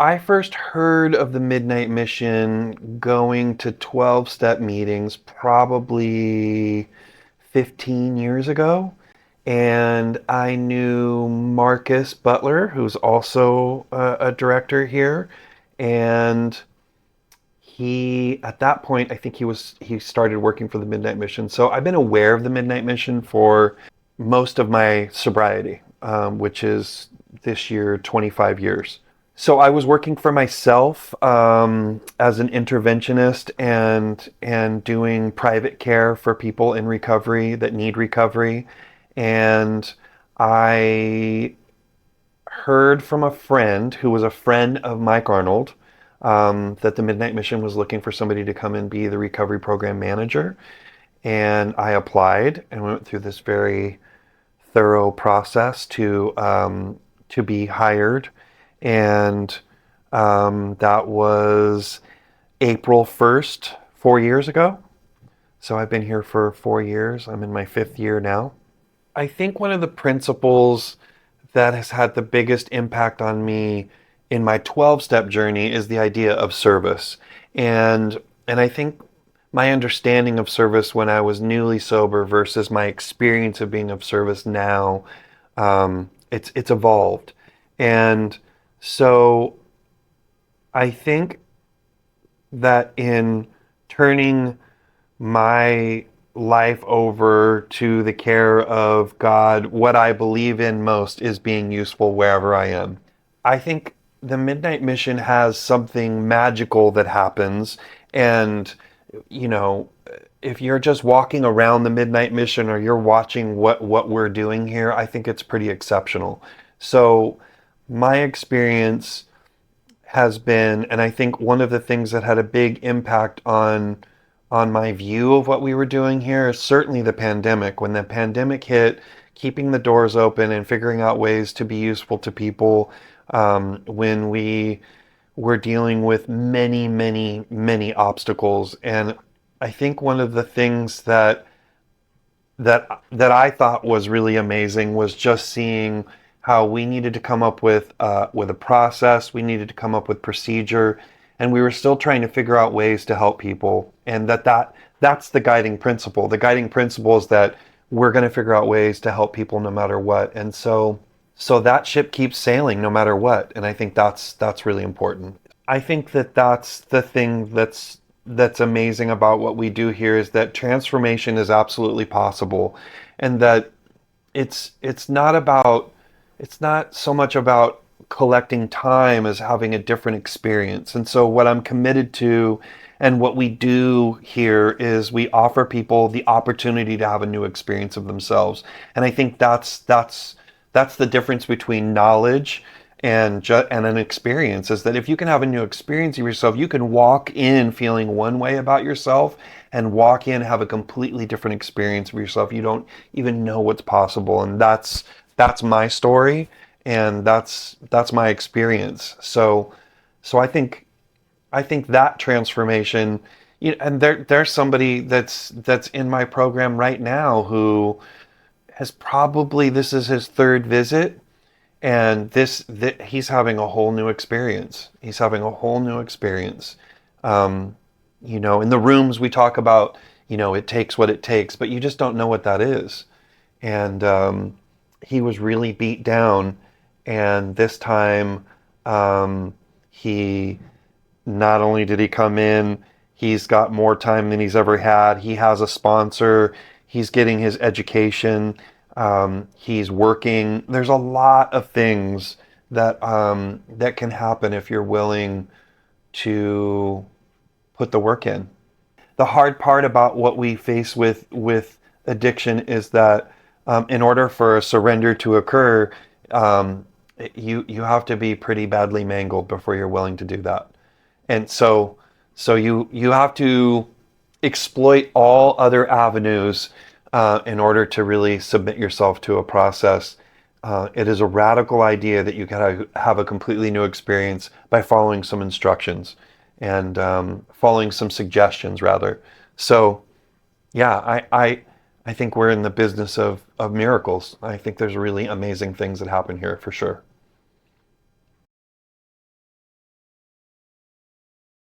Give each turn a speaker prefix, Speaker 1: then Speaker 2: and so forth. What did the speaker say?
Speaker 1: I first heard of the Midnight Mission going to 12-step meetings probably 15 years ago. And I knew Marcus Butler, who's also a director here. And at that point, I think he started working for the Midnight Mission. So I've been aware of the Midnight Mission for most of my sobriety, which is this year 25 years. So I was working for myself as an interventionist and doing private care for people in recovery that need recovery. And I heard from a friend who was a friend of Mike Arnold that the Midnight Mission was looking for somebody to come and be the recovery program manager. And I applied and went through this very thorough process to be hired. And that was April 1st, 4 years ago. So I've been here for 4 years. I'm in my fifth year now. I think one of the principles that has had the biggest impact on me in my 12-step journey is the idea of service. And I think my understanding of service when I was newly sober versus my experience of being of service now, it's evolved. And so I think that in turning my life over to the care of God, what I believe in most is being useful wherever I am. I think the Midnight Mission has something magical that happens. And, you know, if you're just walking around the Midnight Mission or you're watching what we're doing here, I think it's pretty exceptional. So my experience has been, and I think one of the things that had a big impact on my view of what we were doing here is certainly the pandemic. When the pandemic hit, keeping the doors open and figuring out ways to be useful to people, when we were dealing with many, many, many obstacles. And I think one of the things that I thought was really amazing was just seeing how we needed to come up with a process, we needed to come up with procedure, and we were still trying to figure out ways to help people. And that's the guiding principle. The guiding principle is that we're going to figure out ways to help people no matter what. And so that ship keeps sailing no matter what. And I think that's really important. I think that's the thing that's amazing about what we do here is that transformation is absolutely possible, and that it's not so much about collecting time as having a different experience. And so what I'm committed to and what we do here is we offer people the opportunity to have a new experience of themselves. And I think that's the difference between knowledge and an experience, is that if you can have a new experience of yourself, you can walk in feeling one way about yourself and walk in have a completely different experience of yourself. You don't even know what's possible. And that's my story, and that's my experience. So I think that transformation, and there's somebody that's in my program right now who has this is his third visit, and he's having a whole new experience. He's having a whole new experience. In the rooms we talk about, it takes what it takes, but you just don't know what that is. And he was really beat down, and this time he not only did he come in, he's got more time than he's ever had. He has a sponsor. He's getting his education. He's working. There's a lot of things that can happen if you're willing to put the work in. The hard part about what we face with addiction is that in order for a surrender to occur, you have to be pretty badly mangled before you're willing to do that. And so you have to exploit all other avenues in order to really submit yourself to a process. It is a radical idea that you can have a completely new experience by following some instructions and following some suggestions, rather. So, yeah, I think we're in the business of miracles. I think there's really amazing things that happen here for sure.